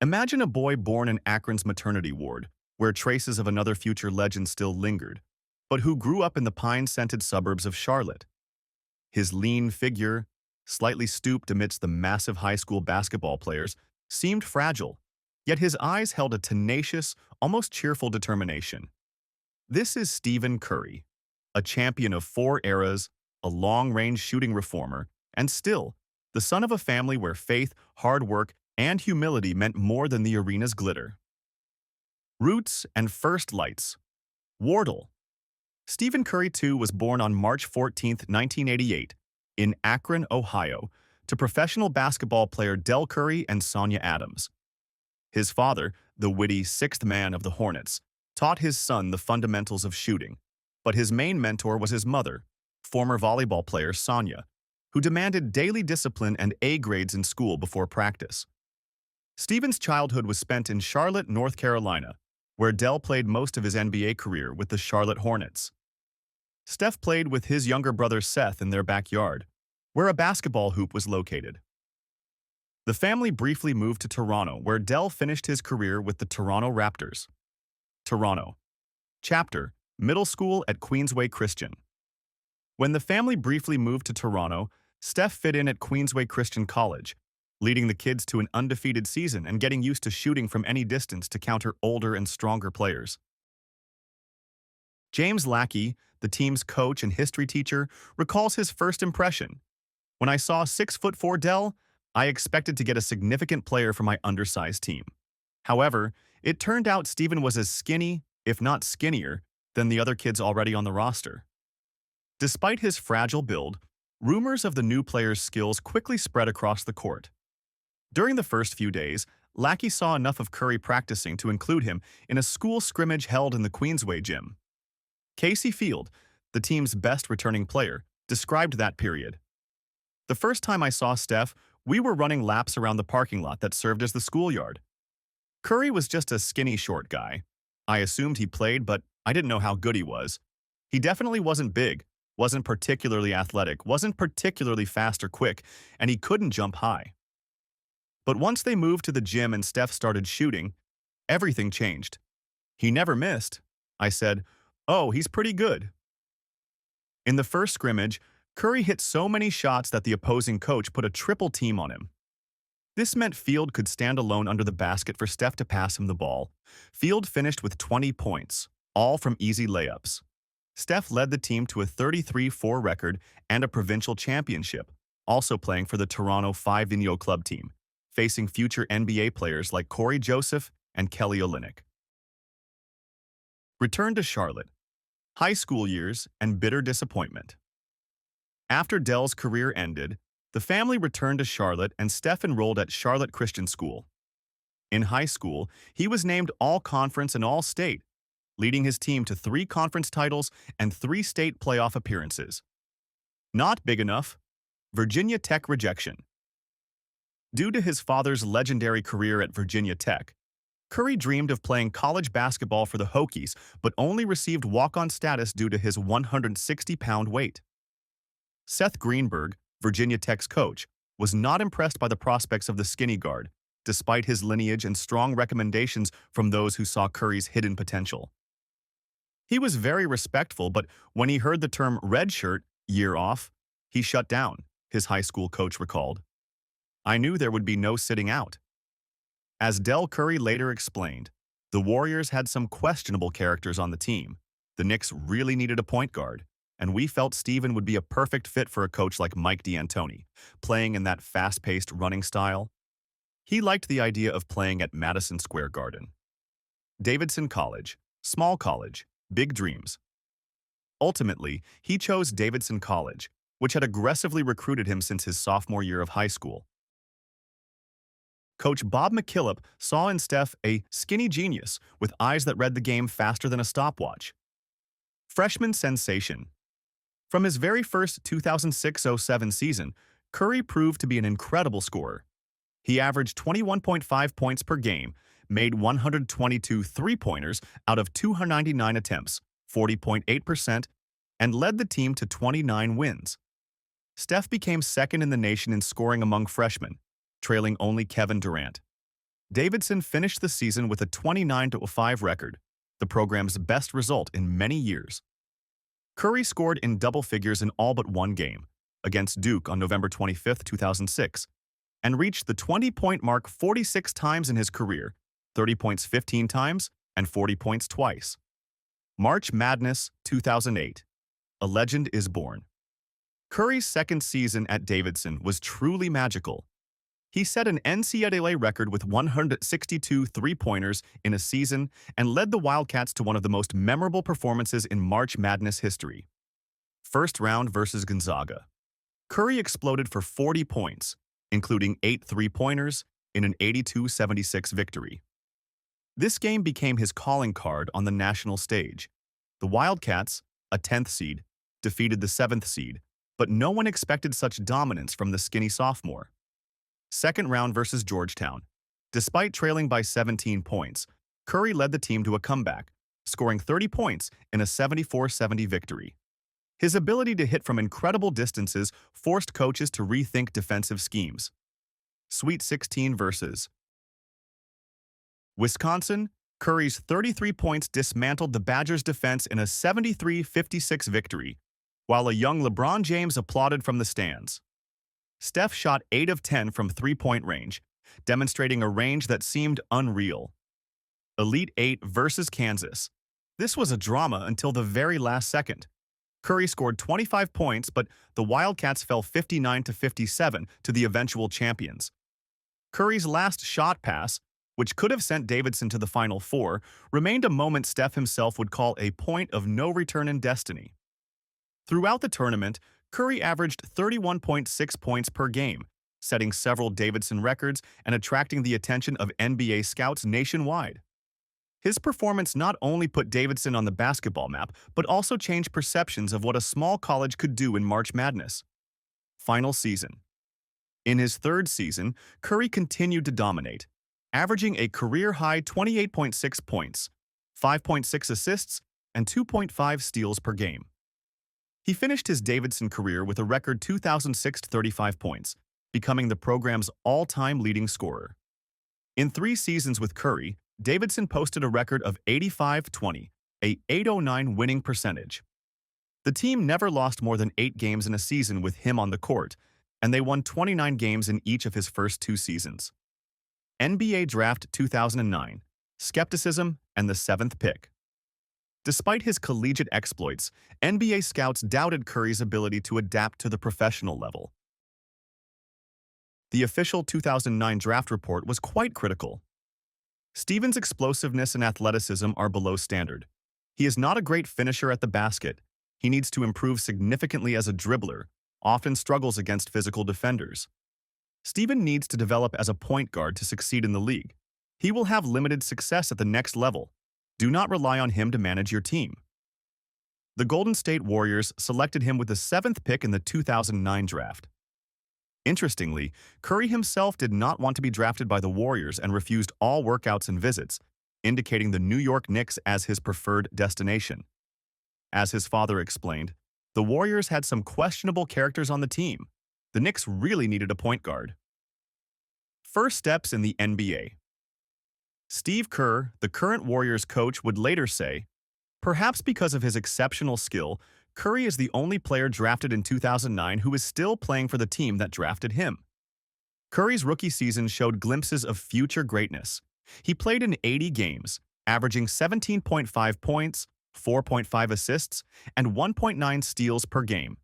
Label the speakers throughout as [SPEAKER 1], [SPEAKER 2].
[SPEAKER 1] Imagine a boy born in Akron's maternity ward, where traces of another future legend still lingered, but who grew up in the pine-scented suburbs of Charlotte. His lean figure, slightly stooped amidst the massive high school basketball players, seemed fragile, yet his eyes held a tenacious, almost cheerful determination. This is Stephen Curry, a champion of four eras, a long-range shooting reformer, and still, the son of a family where faith, hard work, and humility meant more than the arena's glitter. Roots and first lights. Wardle. Stephen Curry II was born on March 14, 1988, in Akron, Ohio, to professional basketball player Del Curry and Sonia Adams. His father, the witty sixth man of the Hornets, taught his son the fundamentals of shooting, but his main mentor was his mother, former volleyball player Sonia, who demanded daily discipline and A grades in school before practice. Stephen's childhood was spent in Charlotte, North Carolina, where Del played most of his NBA career with the Charlotte Hornets. Steph played with his younger brother Seth in their backyard, where a basketball hoop was located. The family briefly moved to Toronto, where Del finished his career with the Toronto Raptors. Toronto. Chapter, Middle School at Queensway Christian. When the family briefly moved to Toronto, Steph fit in at Queensway Christian College, leading the kids to an undefeated season and getting used to shooting from any distance to counter older and stronger players. James Lackey, the team's coach and history teacher, recalls his first impression. When I saw 6'4" Del, I expected to get a significant player for my undersized team. However, it turned out Stephen was as skinny, if not skinnier, than the other kids already on the roster. Despite his fragile build, rumors of the new player's skills quickly spread across the court. During the first few days, Lackey saw enough of Curry practicing to include him in a school scrimmage held in the Queensway gym. Casey Field, the team's best returning player, described that period. The first time I saw Steph, we were running laps around the parking lot that served as the schoolyard. Curry was just a skinny short guy. I assumed he played, but I didn't know how good he was. He definitely wasn't big, wasn't particularly athletic, wasn't particularly fast or quick, and he couldn't jump high. But once they moved to the gym and Steph started shooting, everything changed. He never missed. I said, "Oh, he's pretty good." In the first scrimmage, Curry hit so many shots that the opposing coach put a triple team on him. This meant Field could stand alone under the basket for Steph to pass him the ball. Field finished with 20 points, all from easy layups. Steph led the team to a 33-4 record and a provincial championship, also playing for the Toronto 5 Inyo Club team, facing future NBA players like Corey Joseph and Kelly Olynyk. Return to Charlotte. High school years and bitter disappointment. After Del's career ended, the family returned to Charlotte and Steph enrolled at Charlotte Christian School. In high school, he was named All-Conference and All-State, leading his team to 3 conference titles and 3 state playoff appearances. Not big enough. Virginia Tech rejection. Due to his father's legendary career at Virginia Tech, Curry dreamed of playing college basketball for the Hokies, but only received walk-on status due to his 160-pound weight. Seth Greenberg, Virginia Tech's coach, was not impressed by the prospects of the skinny guard, despite his lineage and strong recommendations from those who saw Curry's hidden potential. He was very respectful, but when he heard the term redshirt, year off, he shut down, his high school coach recalled. I knew there would be no sitting out. As Del Curry later explained, the Warriors had some questionable characters on the team. The Knicks really needed a point guard, and we felt Stephen would be a perfect fit for a coach like Mike D'Antoni, playing in that fast-paced running style. He liked the idea of playing at Madison Square Garden. Davidson College, small college, big dreams. Ultimately, he chose Davidson College, which had aggressively recruited him since his sophomore year of high school. Coach Bob McKillop saw in Steph a skinny genius with eyes that read the game faster than a stopwatch. Freshman sensation. From his very first 2006-07 season, Curry proved to be an incredible scorer. He averaged 21.5 points per game, made 122 three-pointers out of 299 attempts, 40.8%, and led the team to 29 wins. Steph became second in the nation in scoring among freshmen, trailing only Kevin Durant. Davidson finished the season with a 29-5 record, the program's best result in many years. Curry scored in double figures in all but one game, against Duke on November 25, 2006, and reached the 20-point mark 46 times in his career, 30 points 15 times, and 40 points twice. March Madness 2008. A legend is born. Curry's second season at Davidson was truly magical. He set an NCAA record with 162 three-pointers in a season and led the Wildcats to one of the most memorable performances in March Madness history. First round versus Gonzaga. Curry exploded for 40 points, including 8 three-pointers, in an 82-76 victory. This game became his calling card on the national stage. The Wildcats, a 10th seed, defeated the 7th seed, but no one expected such dominance from the skinny sophomore. Second round versus Georgetown. Despite trailing by 17 points, Curry led the team to a comeback, scoring 30 points in a 74-70 victory. His ability to hit from incredible distances forced coaches to rethink defensive schemes. Sweet 16 versus Wisconsin. Curry's 33 points dismantled the Badgers' defense in a 73-56 victory, while a young LeBron James applauded from the stands. Steph shot 8 of 10 from three-point range, demonstrating a range that seemed unreal. Elite 8 versus Kansas. This was a drama until the very last second. Curry scored 25 points, but the Wildcats fell 59-57 to the eventual champions. Curry's last shot pass, which could have sent Davidson to the Final Four, remained a moment Steph himself would call a point of no return in destiny. Throughout the tournament, Curry averaged 31.6 points per game, setting several Davidson records and attracting the attention of NBA scouts nationwide. His performance not only put Davidson on the basketball map, but also changed perceptions of what a small college could do in March Madness. Final season. In his third season, Curry continued to dominate, averaging a career-high 28.6 points, 5.6 assists, and 2.5 steals per game. He finished his Davidson career with a record 2,635 points, becoming the program's all-time leading scorer. In 3 seasons with Curry, Davidson posted a record of 85-20, a .809 winning percentage. The team never lost more than 8 games in a season with him on the court, and they won 29 games in each of his first 2 seasons. NBA Draft 2009, Skepticism, and the 7th pick. Despite his collegiate exploits, NBA scouts doubted Curry's ability to adapt to the professional level. The official 2009 draft report was quite critical. Stevens' explosiveness and athleticism are below standard. He is not a great finisher at the basket. He needs to improve significantly as a dribbler, often struggles against physical defenders. Steven needs to develop as a point guard to succeed in the league. He will have limited success at the next level. Do not rely on him to manage your team. The Golden State Warriors selected him with the 7th pick in the 2009 draft. Interestingly, Curry himself did not want to be drafted by the Warriors and refused all workouts and visits, indicating the New York Knicks as his preferred destination. As his father explained, the Warriors had some questionable characters on the team. The Knicks really needed a point guard. First steps in the NBA. Steve Kerr, the current Warriors coach, would later say, "Perhaps because of his exceptional skill, Curry is the only player drafted in 2009 who is still playing for the team that drafted him." Curry's rookie season showed glimpses of future greatness. He played in 80 games, averaging 17.5 points, 4.5 assists, and 1.9 steals per game.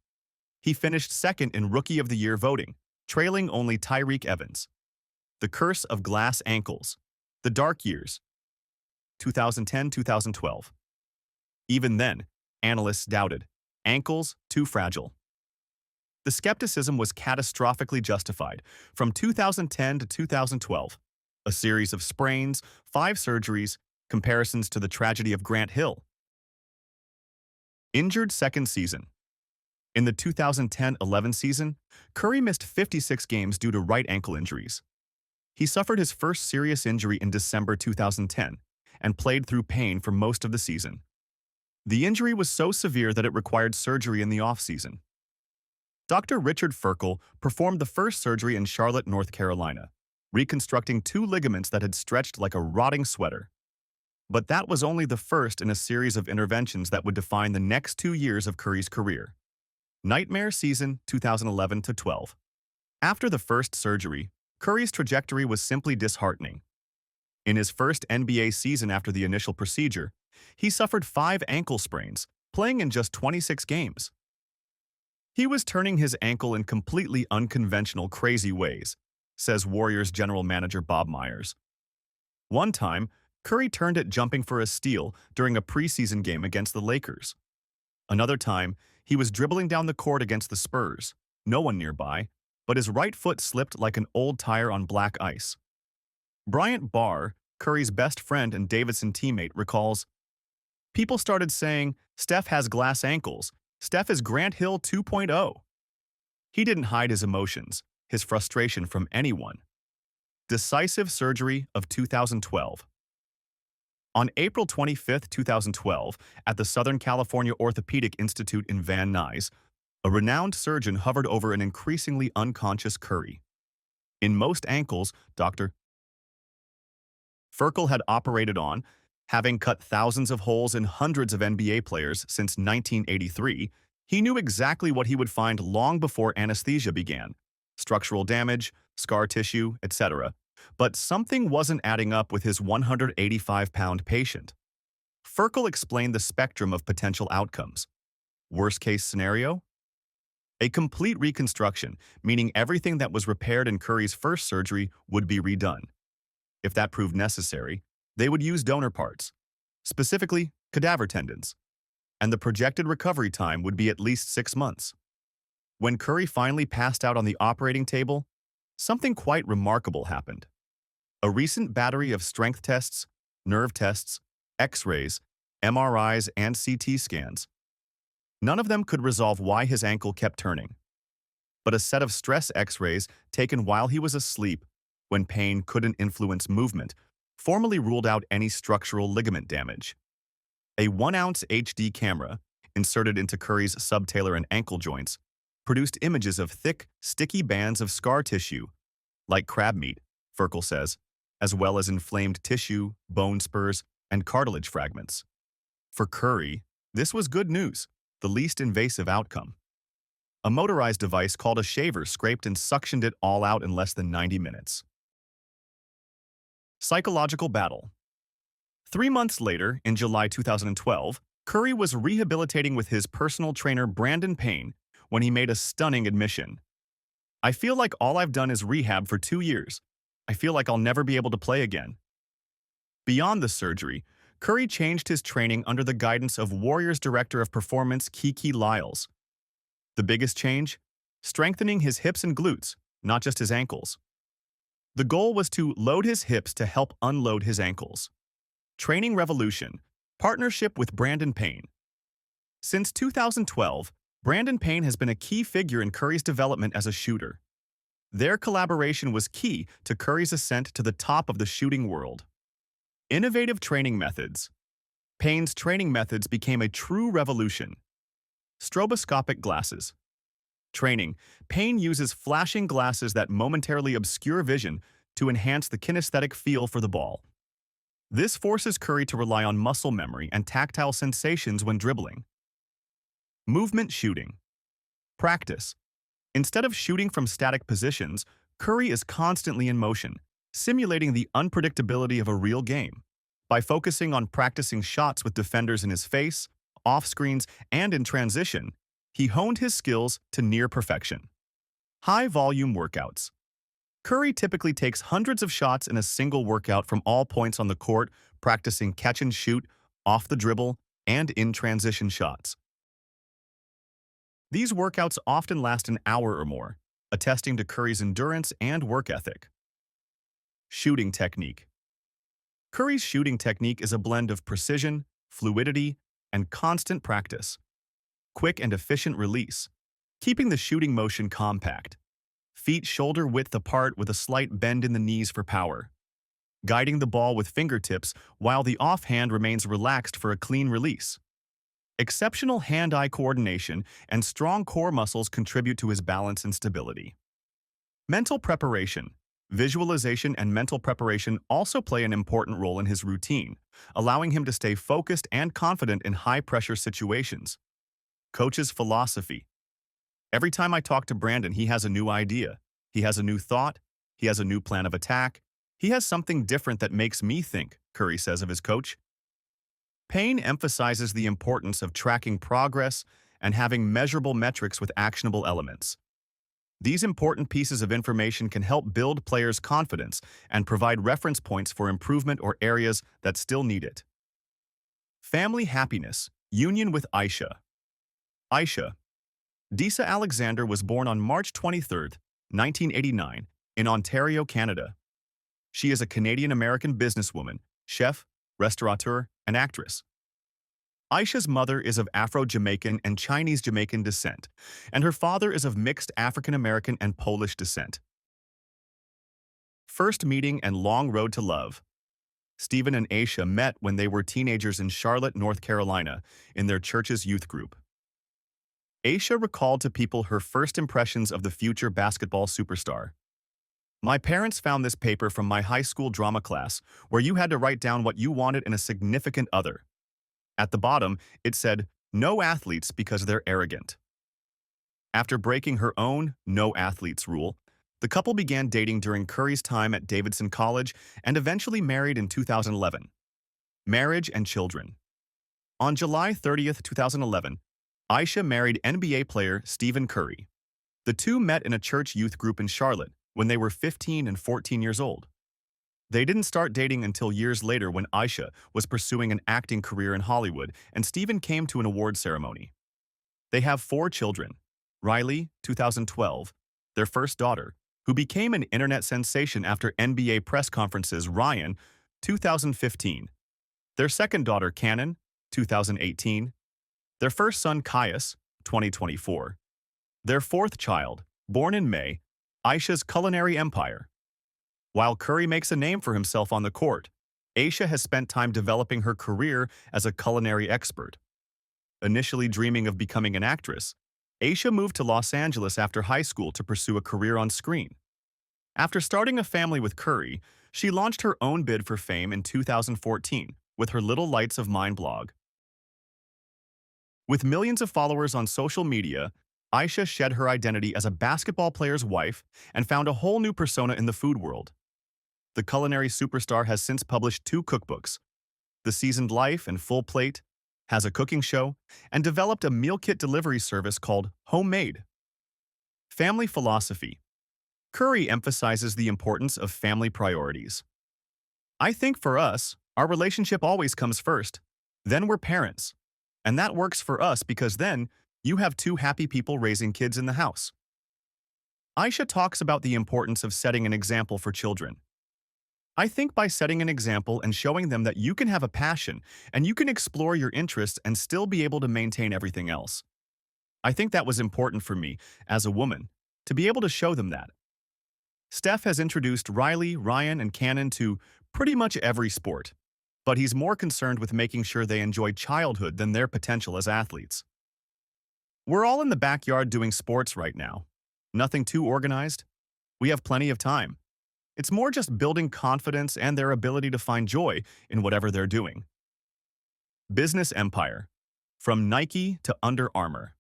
[SPEAKER 1] He finished second in Rookie of the Year voting, trailing only Tyreke Evans. The curse of glass ankles. The dark years. 2010-2012. Even then, analysts doubted. Ankles too fragile. The skepticism was catastrophically justified from 2010 to 2012. A series of sprains, 5 surgeries, comparisons to the tragedy of Grant Hill. Injured second season. In the 2010-11 season, Curry missed 56 games due to right ankle injuries. He suffered his first serious injury in December 2010 and played through pain for most of the season. The injury was so severe that it required surgery in the offseason. Dr. Richard Ferkel performed the first surgery in Charlotte, North Carolina. reconstructing two ligaments that had stretched like a rotting sweater. But that was only the first in a series of interventions that would define the next 2 years of Curry's career. Nightmare season 2011-12. After the first surgery, Curry's trajectory was simply disheartening. In his first NBA season after the initial procedure, he suffered 5 ankle sprains, playing in just 26 games. He was turning his ankle in completely unconventional, crazy ways, says Warriors general manager Bob Myers. One time, Curry turned it jumping for a steal during a preseason game against the Lakers. Another time, he was dribbling down the court against the Spurs, no one nearby, but his right foot slipped like an old tire on black ice. Bryant Barr, Curry's best friend and Davidson teammate, recalls, "People started saying, Steph has glass ankles. Steph is Grant Hill 2.0. He didn't hide his emotions, his frustration from anyone. Decisive surgery of 2012. On April 25, 2012, at the Southern California Orthopedic Institute in Van Nuys, a renowned surgeon hovered over an increasingly unconscious Curry. In most ankles, Dr. Ferkel had operated on, having cut thousands of holes in hundreds of NBA players since 1983, he knew exactly what he would find long before anesthesia began: structural damage, scar tissue, etc. But something wasn't adding up with his 185-pound patient. Ferkel explained the spectrum of potential outcomes. Worst-case scenario? A complete reconstruction, meaning everything that was repaired in Curry's first surgery would be redone. If that proved necessary, they would use donor parts, specifically cadaver tendons, and the projected recovery time would be at least 6 months. When Curry finally passed out on the operating table, something quite remarkable happened. A recent battery of strength tests, nerve tests, X-rays, MRIs, and CT scans. None of them could resolve why his ankle kept turning. But a set of stress X-rays taken while he was asleep, when pain couldn't influence movement, formally ruled out any structural ligament damage. A 1-ounce HD camera, inserted into Curry's subtalar and ankle joints, produced images of thick, sticky bands of scar tissue, like crab meat, Ferkel says, as well as inflamed tissue, bone spurs, and cartilage fragments. For Curry, this was good news, the least invasive outcome. A motorized device called a shaver scraped and suctioned it all out in less than 90 minutes. Psychological battle. 3 months later, in July 2012, Curry was rehabilitating with his personal trainer Brandon Payne when he made a stunning admission. "I feel like all I've done is rehab for 2 years. I feel like I'll never be able to play again." Beyond the surgery, Curry changed his training under the guidance of Warriors Director of Performance Kiki Lyles. The biggest change? Strengthening his hips and glutes, not just his ankles. The goal was to load his hips to help unload his ankles. Training revolution, partnership with Brandon Payne. Since 2012, Brandon Payne has been a key figure in Curry's development as a shooter. Their collaboration was key to Curry's ascent to the top of the shooting world. Innovative training methods. Payne's training methods became a true revolution. Stroboscopic glasses. Training. Payne uses flashing glasses that momentarily obscure vision to enhance the kinesthetic feel for the ball. This forces Curry to rely on muscle memory and tactile sensations when dribbling. Movement shooting. Practice. Instead of shooting from static positions, Curry is constantly in motion, simulating the unpredictability of a real game. By focusing on practicing shots with defenders in his face, off screens, and in transition, he honed his skills to near perfection. High-volume workouts. Curry typically takes hundreds of shots in a single workout from all points on the court, practicing catch and shoot, off the dribble, and in-transition shots. These workouts often last an hour or more, attesting to Curry's endurance and work ethic. Shooting technique. Curry's shooting technique is a blend of precision, fluidity, and constant practice. Quick and efficient release, keeping the shooting motion compact. Feet shoulder-width apart with a slight bend in the knees for power. Guiding the ball with fingertips while the offhand remains relaxed for a clean release. Exceptional hand-eye coordination and strong core muscles contribute to his balance and stability. Mental preparation. Visualization and mental preparation also play an important role in his routine, allowing him to stay focused and confident in high-pressure situations. Coach's philosophy. Every time I talk to Brandon, he has a new idea. He has a new thought. He has a new plan of attack. He has something different that makes me think, Curry says of his coach. Payne emphasizes the importance of tracking progress and having measurable metrics with actionable elements. These important pieces of information can help build players' confidence and provide reference points for improvement or areas that still need it. Family happiness, union with Aisha. Aisha. Disa Alexander was born on March 23, 1989, in Ontario, Canada. She is a Canadian-American businesswoman, chef, restaurateur, and actress. Aisha's mother is of Afro-Jamaican and Chinese-Jamaican descent, and her father is of mixed African-American and Polish descent. First meeting and long road to love. Stephen and Aisha met when they were teenagers in Charlotte, North Carolina, in their church's youth group. Aisha recalled to people her first impressions of the future basketball superstar. My parents found this paper from my high school drama class, where you had to write down what you wanted in a significant other. At the bottom, it said, "No athletes because they're arrogant." After breaking her own no athletes rule, the couple began dating during Curry's time at Davidson College and eventually married in 2011. Marriage and children. On July 30, 2011, Aisha married NBA player Stephen Curry. The two met in a church youth group in Charlotte when they were 15 and 14 years old. They didn't start dating until years later when Aisha was pursuing an acting career in Hollywood and Stephen came to an award ceremony. They have 4 children. Riley, 2012, their first daughter, who became an internet sensation after NBA press conferences, Ryan, 2015. Their second daughter, Cannon, 2018. Their first son, Caius, 2024. Their fourth child, born in May, Aisha's culinary empire. While Curry makes a name for himself on the court, Aisha has spent time developing her career as a culinary expert. Initially dreaming of becoming an actress, Aisha moved to Los Angeles after high school to pursue a career on screen. After starting a family with Curry, she launched her own bid for fame in 2014 with her Little Lights of Mine blog. With millions of followers on social media, Aisha shed her identity as a basketball player's wife and found a whole new persona in the food world. The culinary superstar has since published 2 cookbooks, The Seasoned Life and Full Plate, has a cooking show, and developed a meal kit delivery service called Homemade. Family philosophy. Curry emphasizes the importance of family priorities. I think for us, our relationship always comes first. Then we're parents. And that works for us because then you have 2 happy people raising kids in the house. Aisha talks about the importance of setting an example for children. I think by setting an example and showing them that you can have a passion and you can explore your interests and still be able to maintain everything else. I think that was important for me, as a woman, to be able to show them that. Steph has introduced Riley, Ryan, and Cannon to pretty much every sport, but he's more concerned with making sure they enjoy childhood than their potential as athletes. We're all in the backyard doing sports right now. Nothing too organized. We have plenty of time. It's more just building confidence and their ability to find joy in whatever they're doing. Business empire. From Nike to Under Armour.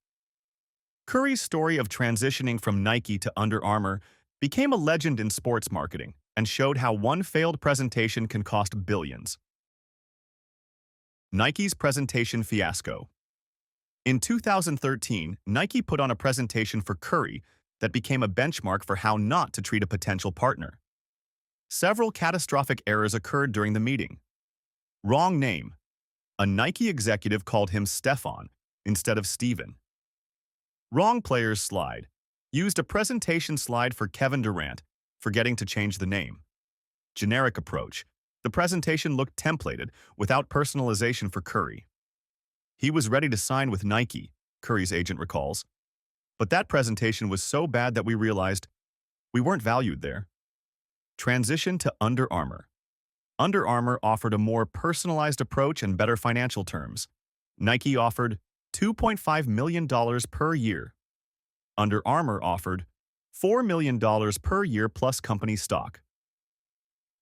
[SPEAKER 1] Curry's story of transitioning from Nike to Under Armour became a legend in sports marketing and showed how one failed presentation can cost billions. Nike's presentation fiasco. In 2013, Nike put on a presentation for Curry that became a benchmark for how not to treat a potential partner. Several catastrophic errors occurred during the meeting. Wrong name. A Nike executive called him Stefan instead of Steven. Wrong player's slide. Used a presentation slide for Kevin Durant, forgetting to change the name. Generic approach. The presentation looked templated, without personalization for Curry. He was ready to sign with Nike, Curry's agent recalls. But that presentation was so bad that we realized we weren't valued there. Transition to Under Armour. Under Armour offered a more personalized approach and better financial terms. Nike offered $2.5 million per year. Under Armour offered $4 million per year plus company stock.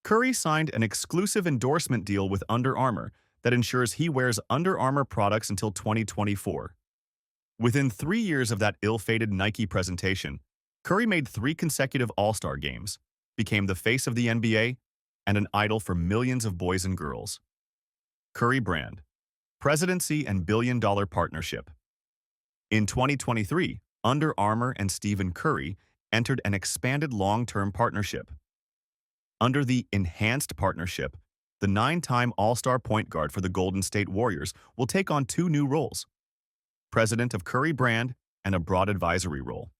[SPEAKER 1] Curry signed an exclusive endorsement deal with Under Armour that ensures he wears Under Armour products until 2024. Within 3 years of that ill-fated Nike presentation, Curry made 3 consecutive All-Star games, became the face of the NBA, and an idol for millions of boys and girls. Curry brand, presidency and billion-dollar partnership. In 2023, Under Armour and Stephen Curry entered an expanded long-term partnership. Under the enhanced partnership, the 9-time All-Star point guard for the Golden State Warriors will take on 2 new roles: president of Curry brand and a broad advisory role.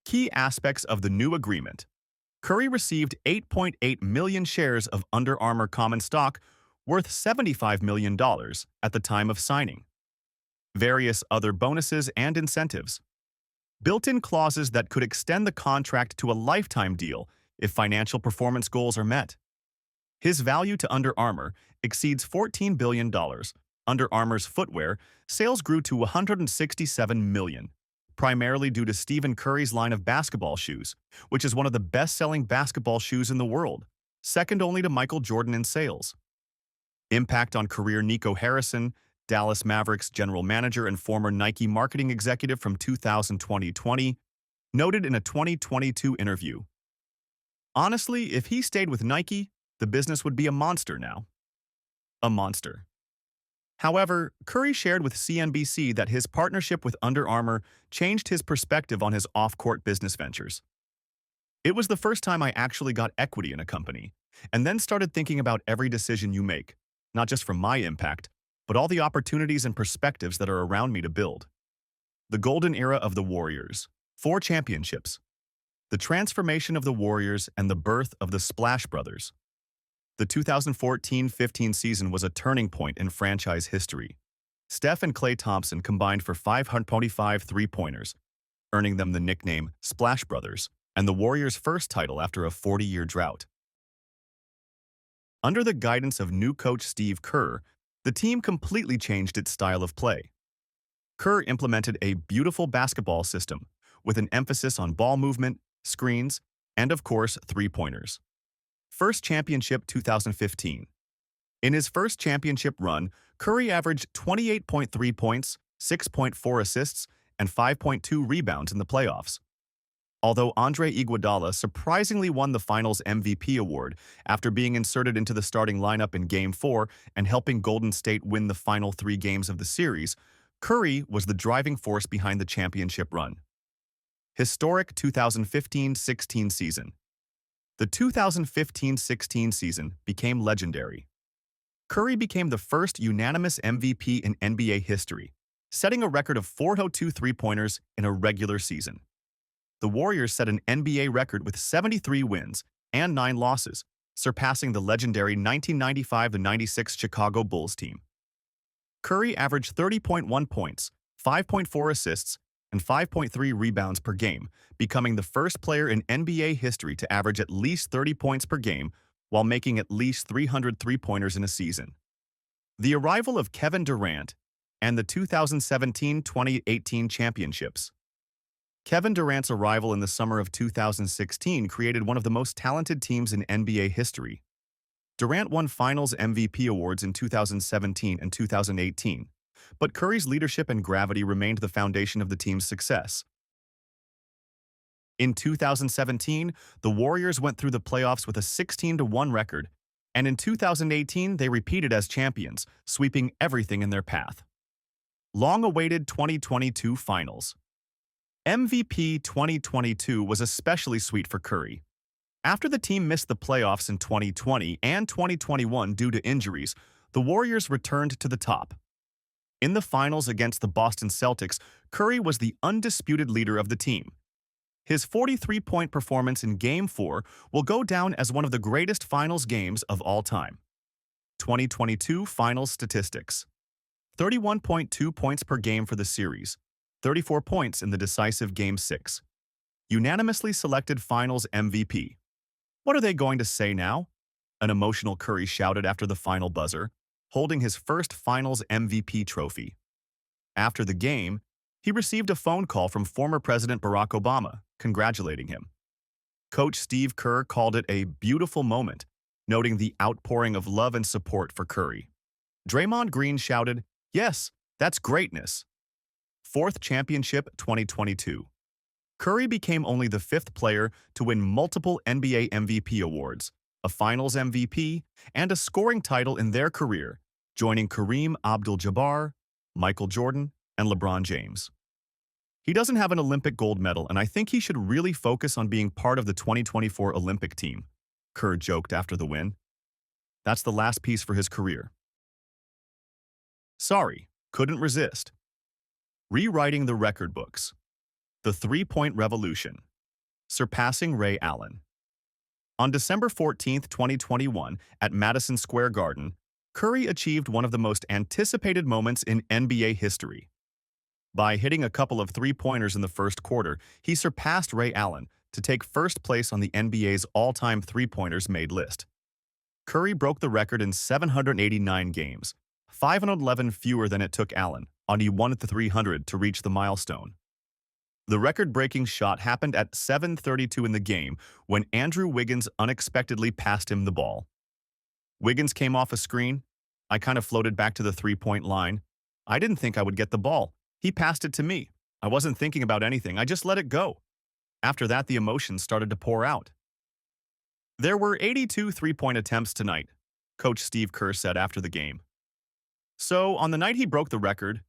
[SPEAKER 1] Key aspects of the new agreement. Curry received 8.8 million shares of Under Armour common stock worth $75 million at the time of signing. Various other bonuses and incentives. Built-in clauses that could extend the contract to a lifetime deal if financial performance goals are met. His value to Under Armour exceeds $14 billion. Under Armour's footwear sales grew to $167 million, primarily due to Stephen Curry's line of basketball shoes, which is one of the best-selling basketball shoes in the world, second only to Michael Jordan in sales. Impact on career. Nico Harrison, Dallas Mavericks general manager and former Nike marketing executive from 2020, noted in a 2022 interview, "Honestly, if he stayed with Nike, the business would be a monster now." A monster. However, Curry shared with CNBC that his partnership with Under Armour changed his perspective on his off-court business ventures. "It was the first time I actually got equity in a company, and then started thinking about every decision you make, not just from my impact, but all the opportunities and perspectives that are around me to build." The golden era of the Warriors. 4 championships. The transformation of the Warriors and the birth of the Splash Brothers. The 2014-15 season was a turning point in franchise history. Steph and Klay Thompson combined for 525 three-pointers, earning them the nickname Splash Brothers, and the Warriors' first title after a 40-year drought. Under the guidance of new coach Steve Kerr, the team completely changed its style of play. Kerr implemented a beautiful basketball system with an emphasis on ball movement, screens, and of course, three-pointers. First championship 2015. In his first championship run, Curry averaged 28.3 points, 6.4 assists, and 5.2 rebounds in the playoffs. Although Andre Iguodala surprisingly won the Finals MVP award after being inserted into the starting lineup in Game 4 and helping Golden State win the final 3 games of the series, Curry was the driving force behind the championship run. Historic 2015-16 season. The 2015-16 season became legendary. Curry became the first unanimous MVP in NBA history, setting a record of 402 three-pointers in a regular season. The Warriors set an NBA record with 73 wins and 9 losses, surpassing the legendary 1995-96 Chicago Bulls team. Curry averaged 30.1 points, 5.4 assists, and 5.3 rebounds per game, becoming the first player in NBA history to average at least 30 points per game while making at least 300 three-pointers in a season. The arrival of Kevin Durant and the 2017-2018 championships. Kevin Durant's arrival in the summer of 2016 created one of the most talented teams in NBA history. Durant won Finals MVP awards in 2017 and 2018, but Curry's leadership and gravity remained the foundation of the team's success. In 2017, the Warriors went through the playoffs with a 16-1 record, and in 2018 they repeated as champions, sweeping everything in their path. Long-awaited 2022 Finals. MVP 2022 was especially sweet for Curry. After the team missed the playoffs in 2020 and 2021 due to injuries, the Warriors returned to the top. In the finals against the Boston Celtics, Curry was the undisputed leader of the team. His 43-point performance in Game 4 will go down as one of the greatest finals games of all time. 2022 Finals statistics. 31.2 points per game for the series, 34 points in the decisive Game 6. Unanimously selected Finals MVP. "What are they going to say now?" an emotional Curry shouted after the final buzzer, holding his first Finals MVP trophy. After the game, He received a phone call from former President Barack Obama, congratulating him. Coach Steve Kerr called it a beautiful moment, noting the outpouring of love and support for Curry. Draymond Green shouted, "Yes, that's greatness." Fourth championship 2022. Curry became only the fifth player to win multiple NBA MVP awards, a Finals MVP, and a scoring title in their career, joining Kareem Abdul-Jabbar, Michael Jordan, and LeBron James. He doesn't have an Olympic gold medal, and I think he should really focus on being part of the 2024 Olympic team, Kerr joked after the win. That's the last piece for his career. Sorry, couldn't resist. Rewriting the record books. The three-point revolution. Surpassing Ray Allen. On December 14, 2021, at Madison Square Garden, Curry achieved one of the most anticipated moments in NBA history. By hitting a couple of three-pointers in the first quarter, he surpassed Ray Allen to take first place on the NBA's all-time three-pointers made list. Curry broke the record in 789 games, 511 fewer than it took Allen, on he won at the 300 to reach the milestone. The record-breaking shot happened at 7:32 in the game when Andrew Wiggins unexpectedly passed him the ball. Wiggins came off a screen. I kind of floated back to the three-point line. I didn't think I would get the ball. He passed it to me. I wasn't thinking about anything. I just let it go. After that, the emotions started to pour out. There were 82 three-point attempts tonight, Coach Steve Kerr said after the game. So, on the night he broke the record,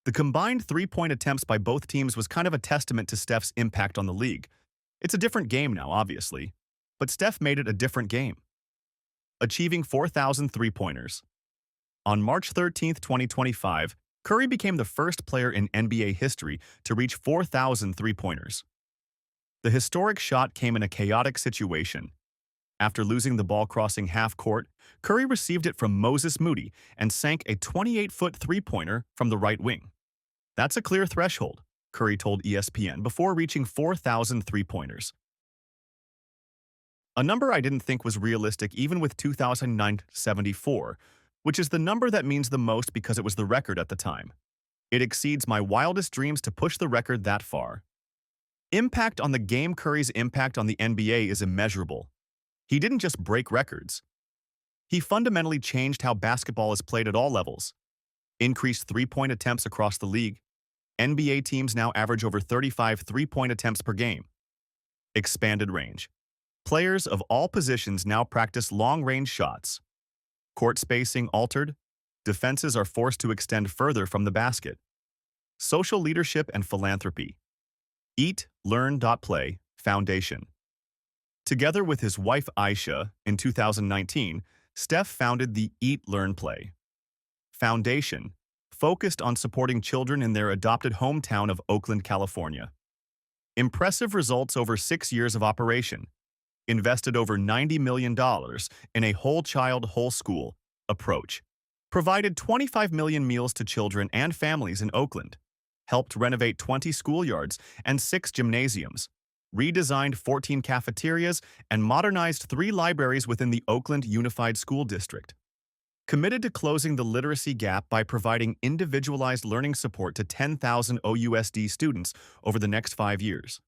[SPEAKER 1] the combined three-point attempts by both teams was kind of a testament to Steph's impact on the league. It's a different game now, obviously, but Steph made it a different game, achieving 4,000 three-pointers. On March 13, 2025, Curry became the first player in NBA history to reach 4,000 three-pointers. The historic shot came in a chaotic situation. After losing the ball crossing half-court, Curry received it from Moses Moody and sank a 28-foot three-pointer from the right wing. That's a clear threshold, Curry told ESPN before reaching 4,000 three-pointers. A number I didn't think was realistic even with 2,974, which is the number that means the most because it was the record at the time. It exceeds my wildest dreams to push the record that far. Impact on the game. Curry's impact on the NBA is immeasurable. He didn't just break records. He fundamentally changed how basketball is played at all levels. Increased three-point attempts across the league. NBA teams now average over 35 three-point attempts per game. Expanded range. Players of all positions now practice long-range shots. Court spacing altered. Defenses are forced to extend further from the basket. Social leadership and philanthropy. Eat, Learn, Play Foundation. Together with his wife Aisha, in 2019, Steph founded the Eat, Learn, Play Foundation, focused on supporting children in their adopted hometown of Oakland, California. Impressive results over 6 years of operation. Invested over $90 million in a whole child, whole school approach. Provided 25 million meals to children and families in Oakland. Helped renovate 20 schoolyards and 6 gymnasiums. Redesigned 14 cafeterias and modernized 3 libraries within the Oakland Unified School District. Committed to closing the literacy gap by providing individualized learning support to 10,000 OUSD students over the next 5 years.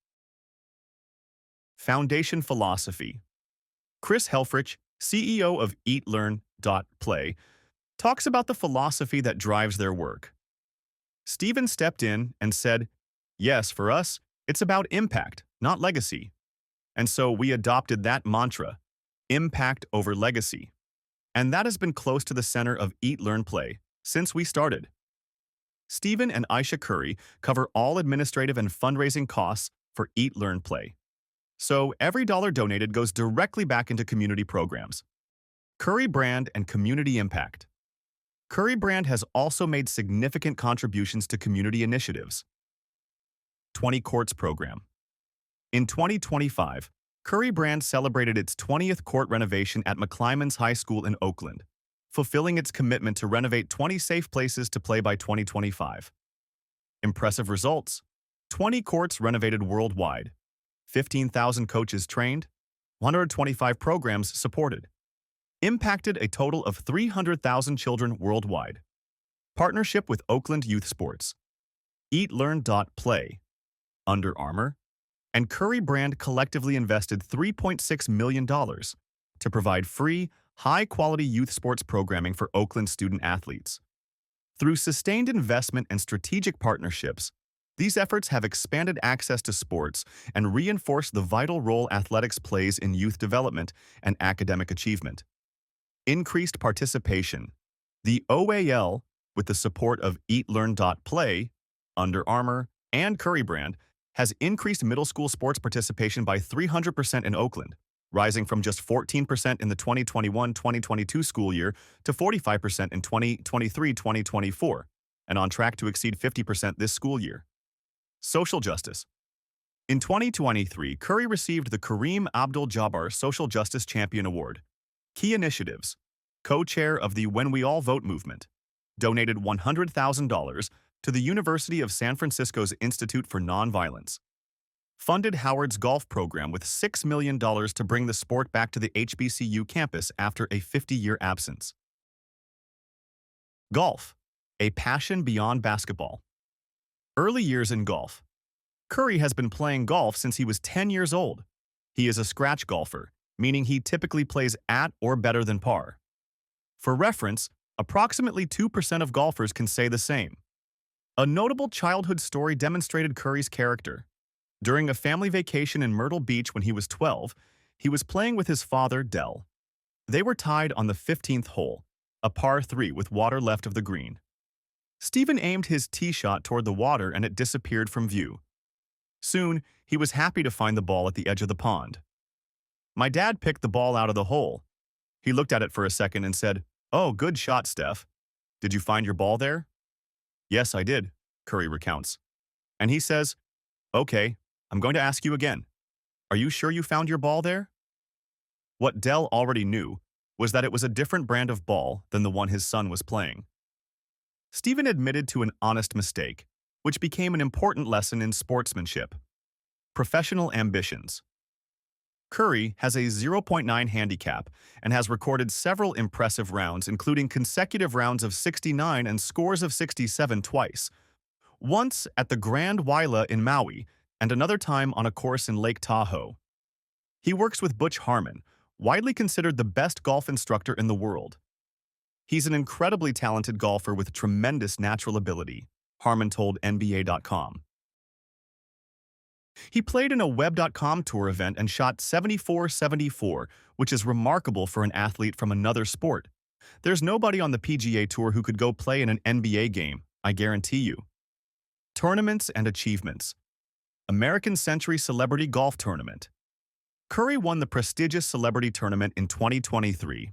[SPEAKER 1] Foundation philosophy. Chris Helfrich, CEO of Eat, Learn, Play, talks about the philosophy that drives their work. Steven stepped in and said, "Yes, for us, it's about impact, not legacy." And so we adopted that mantra, impact over legacy. And that has been close to the center of Eat, Learn, Play since we started. Steven and Aisha Curry cover all administrative and fundraising costs for Eat, Learn, Play. So every dollar donated goes directly back into community programs. Curry brand and community impact. Curry brand has also made significant contributions to community initiatives. 20 Courts Program. In 2025, Curry brand celebrated its 20th court renovation at McClymonds High School in Oakland, fulfilling its commitment to renovate 20 safe places to play by 2025. Impressive results. 20 courts renovated worldwide. 15,000 coaches trained. 125 programs supported. Impacted a total of 300,000 children worldwide. Partnership with Oakland Youth Sports. Eat, Learn, Play, Under Armour, and Curry Brand collectively invested $3.6 million to provide free, high-quality youth sports programming for Oakland student athletes. Through sustained investment and strategic partnerships, these efforts have expanded access to sports and reinforced the vital role athletics plays in youth development and academic achievement. Increased participation. The OAL, with the support of Eat, Learn, Play, Under Armour, and Curry Brand, has increased middle school sports participation by 300% in Oakland, rising from just 14% in the 2021-2022 school year to 45% in 2023-2024, and on track to exceed 50% this school year. Social justice. In 2023, Curry received the Kareem Abdul-Jabbar Social Justice Champion Award. Key initiatives. Co-chair of the When We All Vote movement. Donated $100,000 to the University of San Francisco's Institute for Nonviolence. Funded Howard's golf program with $6 million to bring the sport back to the HBCU campus after a 50-year absence. Golf, a passion beyond basketball. Early years in golf. Curry has been playing golf since he was 10 years old. He is a scratch golfer, meaning he typically plays at or better than par. For reference, approximately 2% of golfers can say the same. A notable childhood story demonstrated Curry's character. During a family vacation in Myrtle Beach when he was 12, he was playing with his father, Dell. They were tied on the 15th hole, a par 3 with water left of the green. Stephen aimed his tee shot toward the water and it disappeared from view. Soon, he was happy to find the ball at the edge of the pond. My dad picked the ball out of the hole. He looked at it for a second and said, "Oh, good shot, Steph. Did you find your ball there?" "Yes, I did," Curry recounts. And he says, "Okay, I'm going to ask you again. Are you sure you found your ball there?" What Dell already knew was that it was a different brand of ball than the one his son was playing. Stephen admitted to an honest mistake, which became an important lesson in sportsmanship. Professional ambitions. Curry has a 0.9 handicap and has recorded several impressive rounds, including consecutive rounds of 69 and scores of 67 twice, once at the Grand Waila in Maui and another time on a course in Lake Tahoe. He works with Butch Harmon, widely considered the best golf instructor in the world. He's an incredibly talented golfer with tremendous natural ability, Harmon told NBA.com. He played in a Web.com tour event and shot 74-74, which is remarkable for an athlete from another sport. There's nobody on the PGA Tour who could go play in an NBA game, I guarantee you. Tournaments and achievements. American Century Celebrity Golf Tournament. Curry won the prestigious Celebrity Tournament in 2023.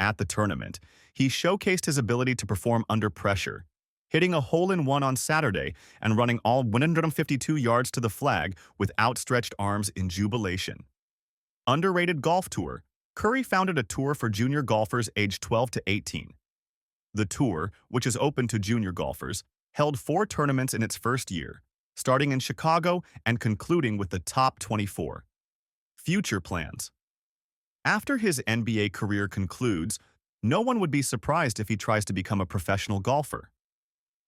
[SPEAKER 1] At the tournament, he showcased his ability to perform under pressure, hitting a hole-in-one on Saturday and running all 152 yards to the flag with outstretched arms in jubilation. Underrated golf tour. Curry founded a tour for junior golfers aged 12 to 18. The tour, which is open to junior golfers, held 4 tournaments in its first year, starting in Chicago and concluding with the top 24. Future plans. After his NBA career concludes, no one would be surprised if he tries to become a professional golfer.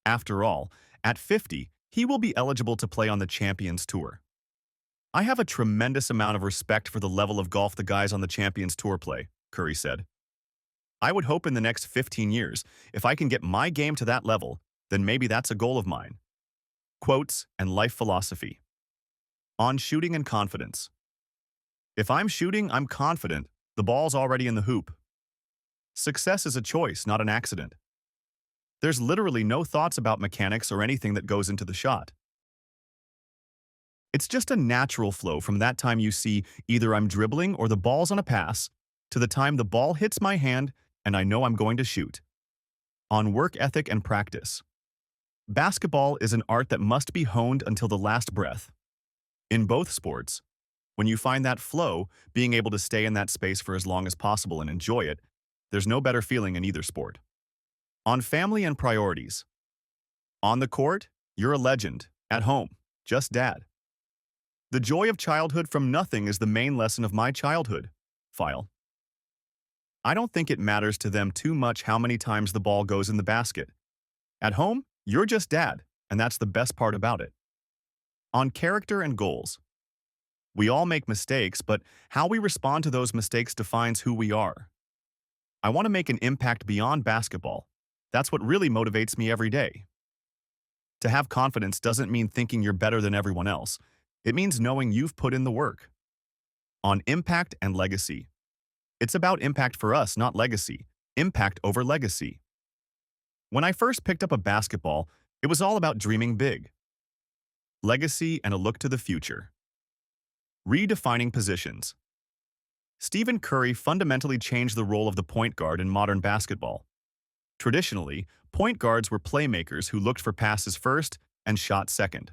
[SPEAKER 1] After all, at 50, he will be eligible to play on the Champions Tour. I have a tremendous amount of respect for the level of golf the guys on the Champions Tour play, Curry said. I would hope in the next 15 years, if I can get my game to that level, then maybe that's a goal of mine. Quotes and life philosophy. On shooting and confidence. If I'm shooting, I'm confident. The ball's already in the hoop. Success is a choice, not an accident. There's literally no thoughts about mechanics or anything that goes into the shot. It's just a natural flow from that time you see either I'm dribbling or the ball's on a pass, to the time the ball hits my hand and I know I'm going to shoot. On work ethic and practice. Basketball is an art that must be honed until the last breath. In both sports, when you find that flow, being able to stay in that space for as long as possible and enjoy it, there's no better feeling in either sport. On family and priorities. On the court, you're a legend. At home, just dad. The joy of childhood from nothing is the main lesson of my childhood. File. I don't think it matters to them too much how many times the ball goes in the basket. At home, you're just dad. and that's the best part about it. On character and goals, we all make mistakes, but how we respond to those mistakes defines who we are. I want to make an impact beyond basketball. That's what really motivates me every day. To have confidence doesn't mean thinking you're better than everyone else. It means knowing you've put in the work. On impact and legacy, it's about impact for us, not legacy. Impact over legacy. When I first picked up a basketball, it was all about dreaming big. Legacy and a look to the future. Redefining positions. Stephen Curry fundamentally changed the role of the point guard in modern basketball. Traditionally, point guards were playmakers who looked for passes first and shot second.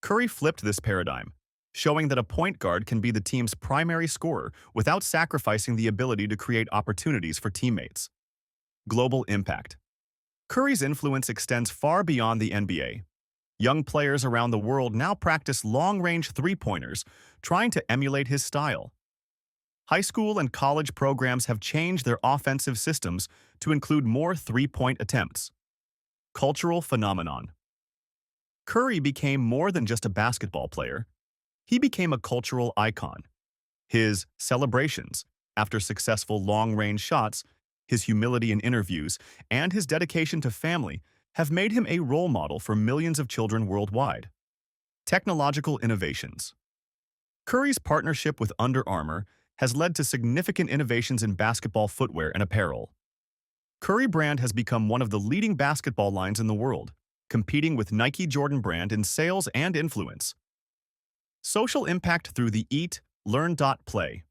[SPEAKER 1] Curry flipped this paradigm, showing that a point guard can be the team's primary scorer without sacrificing the ability to create opportunities for teammates. Global impact. Curry's influence extends far beyond the NBA. Young players around the world now practice long-range three-pointers, trying to emulate his style. High school and college programs have changed their offensive systems to include more three-point attempts. Cultural phenomenon. Curry became more than just a basketball player. He became a cultural icon. His celebrations, after successful long-range shots, his humility in interviews, and his dedication to family have made him a role model for millions of children worldwide. Technological innovations. Curry's partnership with Under Armour has led to significant innovations in basketball footwear and apparel. Curry brand has become one of the leading basketball lines in the world, competing with Nike Jordan brand in sales and influence. Social impact through the Eat, Learn, Play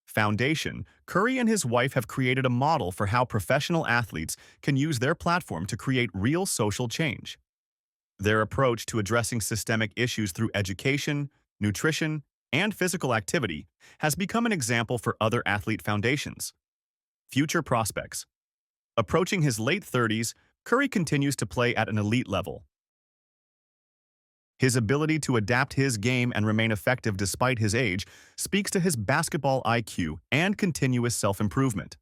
[SPEAKER 1] Foundation. Curry and his wife have created a model for how professional athletes can use their platform to create real social change. Their approach to addressing systemic issues through education, nutrition, and physical activity has become an example for other athlete foundations. Future prospects. Approaching his late 30s, Curry continues to play at an elite level. His ability to adapt his game and remain effective despite his age speaks to his basketball IQ and continuous self-improvement.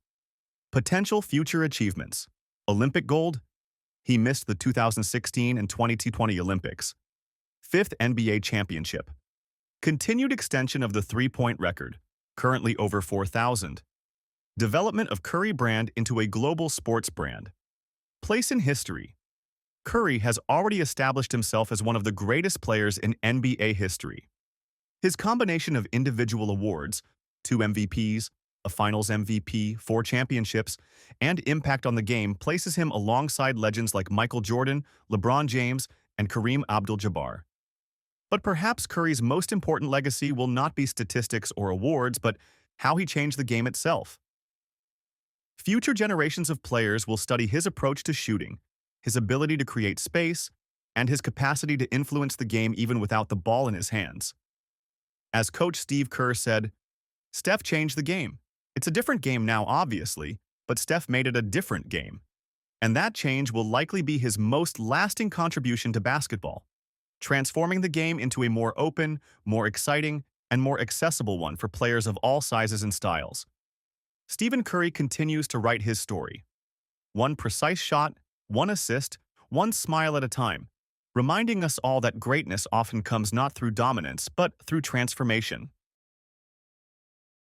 [SPEAKER 1] Potential future achievements. Olympic gold. He missed the 2016 and 2020 Olympics. 5th NBA championship. Continued extension of the three-point record, currently over 4,000. Development of Curry brand into a global sports brand. Place in history. Curry has already established himself as one of the greatest players in NBA history. His combination of individual awards, 2 MVPs, a Finals MVP, 4 championships, and impact on the game places him alongside legends like Michael Jordan, LeBron James, and Kareem Abdul-Jabbar. But perhaps Curry's most important legacy will not be statistics or awards, but how he changed the game itself. Future generations of players will study his approach to shooting, his ability to create space, and his capacity to influence the game even without the ball in his hands. As Coach Steve Kerr said, "Steph changed the game. It's a different game now, obviously, but Steph made it a different game." And that change will likely be his most lasting contribution to basketball, transforming the game into a more open, more exciting, and more accessible one for players of all sizes and styles. Stephen Curry continues to write his story. One precise shot, one assist, one smile at a time, reminding us all that greatness often comes not through dominance but through transformation.